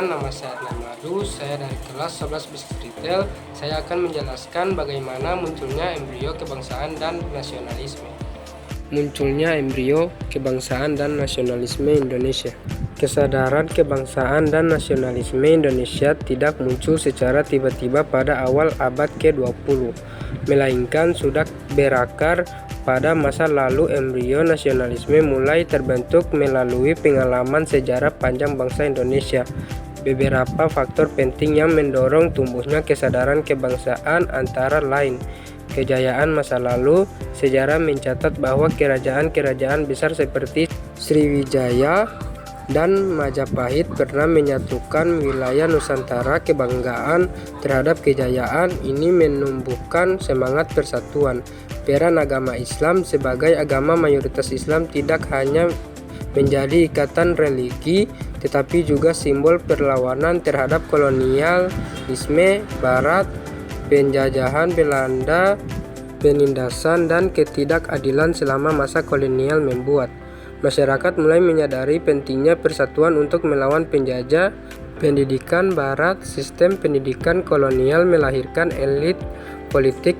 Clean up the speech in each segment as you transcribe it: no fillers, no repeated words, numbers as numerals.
perkenalkan, nama saya Adnan Madu, saya dari kelas 11 Bisnis Retail. Saya akan menjelaskan bagaimana munculnya embrio kebangsaan dan nasionalisme. Munculnya embrio kebangsaan dan nasionalisme Indonesia. Kesadaran kebangsaan dan nasionalisme Indonesia tidak muncul secara tiba-tiba pada awal abad ke-20, melainkan sudah berakar pada masa lalu. Embrio nasionalisme mulai terbentuk melalui pengalaman sejarah panjang bangsa Indonesia. Beberapa faktor penting yang mendorong tumbuhnya kesadaran kebangsaan antara lain kejayaan masa lalu. Sejarah mencatat bahwa kerajaan-kerajaan besar seperti Sriwijaya dan Majapahit pernah menyatukan wilayah Nusantara. Kebanggaan terhadap kejayaan ini menumbuhkan semangat persatuan. Peran agama Islam sebagai agama mayoritas Islam tidak hanya menjadi ikatan religi, tetapi juga simbol perlawanan terhadap kolonialisme Barat, penjajahan Belanda, penindasan dan ketidakadilan selama masa kolonial membuat masyarakat mulai menyadari pentingnya persatuan untuk melawan penjajah. Pendidikan Barat, sistem pendidikan kolonial melahirkan elit politik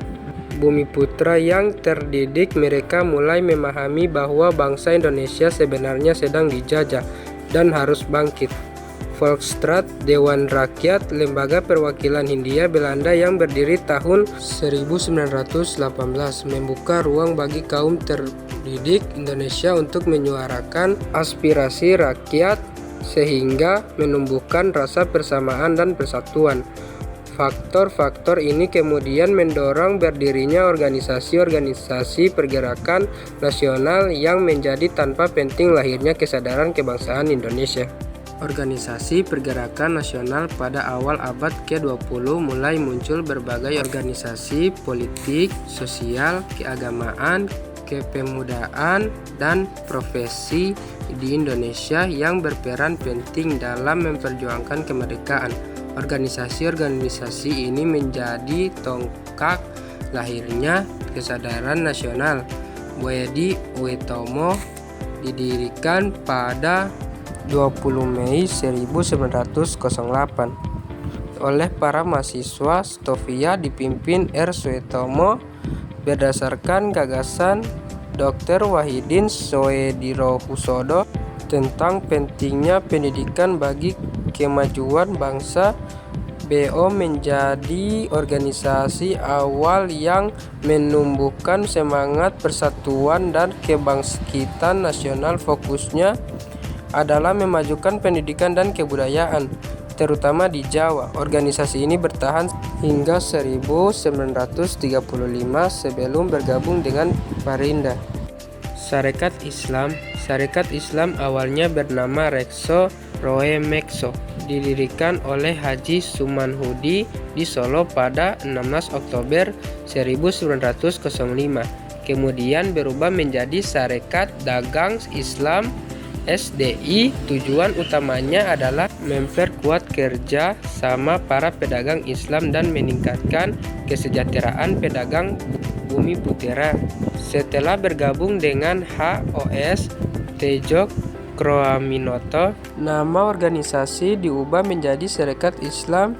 Bumiputra yang terdidik. Mereka mulai memahami bahwa bangsa Indonesia sebenarnya sedang dijajah dan harus bangkit. Volksraad, Dewan Rakyat, lembaga perwakilan Hindia Belanda yang berdiri tahun 1918, membuka ruang bagi kaum terdidik Indonesia untuk menyuarakan aspirasi rakyat sehingga menumbuhkan rasa persamaan dan persatuan. Faktor-faktor ini kemudian mendorong berdirinya organisasi-organisasi pergerakan nasional yang menjadi tanpa penting lahirnya kesadaran kebangsaan Indonesia. Organisasi pergerakan nasional pada awal abad ke-20 mulai muncul berbagai organisasi politik, sosial, keagamaan, kepemudaan, dan profesi di Indonesia yang berperan penting dalam memperjuangkan kemerdekaan. Organisasi-organisasi ini menjadi tonggak lahirnya kesadaran nasional. Budi Utomo didirikan pada 20 Mei 1908 oleh para mahasiswa Stovia dipimpin R. Suetomo berdasarkan gagasan Dr. Wahidin Soedirohusodo tentang pentingnya pendidikan bagi kemajuan bangsa. BO menjadi organisasi awal yang menumbuhkan semangat persatuan dan kebangkitan nasional. Fokusnya adalah memajukan pendidikan dan kebudayaan, terutama di Jawa. Organisasi ini bertahan hingga 1935 sebelum bergabung dengan Perindah. Sarekat Islam awalnya bernama Rekso Roe Mekso, didirikan oleh Haji Sumanhudi di Solo pada 16 Oktober 1905. Kemudian berubah menjadi Sarekat Dagang Islam SDI. Tujuan utamanya adalah memperkuat kerja sama para pedagang Islam dan meningkatkan kesejahteraan pedagang Bumiputra. Setelah bergabung dengan HOS Tejo Kroaminoto, nama organisasi diubah menjadi Sarekat Islam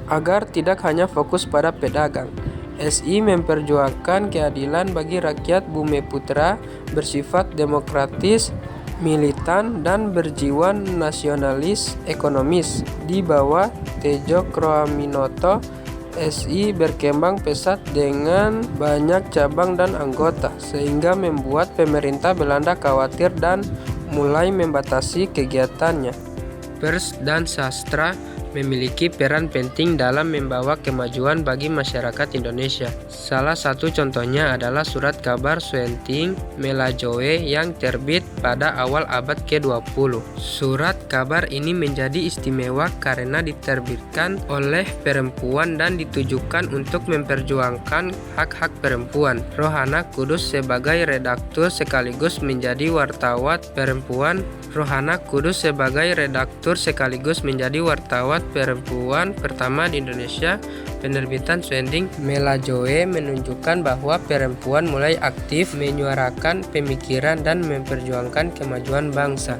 agar tidak hanya fokus pada pedagang. SI memperjuangkan keadilan bagi rakyat Bumiputra, bersifat demokratis, militan, dan berjiwa nasionalis ekonomis. Di bawah Tejo Kroaminoto, SI berkembang pesat dengan banyak cabang dan anggota, sehingga membuat pemerintah Belanda khawatir dan mulai membatasi kegiatannya. Pers dan sastra memiliki peran penting dalam membawa kemajuan bagi masyarakat Indonesia. Salah satu contohnya adalah Surat Kabar Suenting Melajoe yang terbit pada awal abad ke-20. Surat kabar ini menjadi istimewa karena diterbitkan oleh perempuan dan ditujukan untuk memperjuangkan hak-hak perempuan. Rohana Kudus sebagai redaktur sekaligus menjadi wartawan perempuan. Rohana Kudus sebagai redaktur sekaligus menjadi wartawan perempuan pertama di Indonesia. Penerbitan Suenting Melajoe menunjukkan bahwa perempuan mulai aktif menyuarakan pemikiran dan memperjuangkan kemajuan bangsa.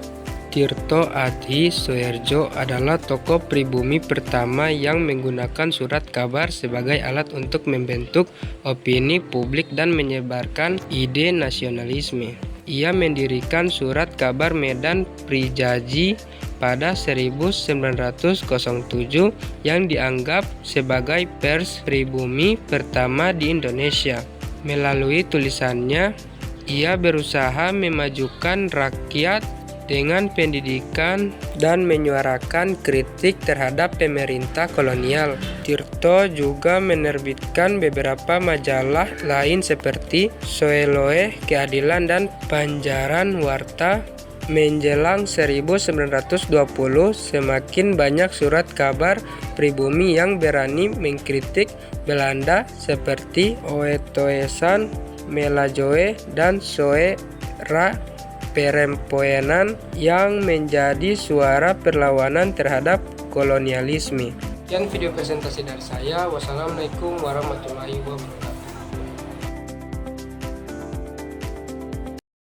Tirto Adi Soerjo adalah tokoh pribumi pertama yang menggunakan surat kabar sebagai alat untuk membentuk opini publik dan menyebarkan ide nasionalisme. Ia mendirikan Surat Kabar Medan Prijaji pada 1907 yang dianggap sebagai pers pribumi pertama di Indonesia. Melalui tulisannya, ia berusaha memajukan rakyat dengan pendidikan dan menyuarakan kritik terhadap pemerintah kolonial. Tirto juga menerbitkan beberapa majalah lain seperti Soeloe, Keadilan, dan Panjaran Warta. Menjelang 1920, semakin banyak surat kabar pribumi yang berani mengkritik Belanda seperti Oetoesan, Melajoe, dan Soera Perempuanan yang menjadi suara perlawanan terhadap kolonialisme. Sekian video presentasi dari saya. Wassalamualaikum warahmatullahi wabarakatuh.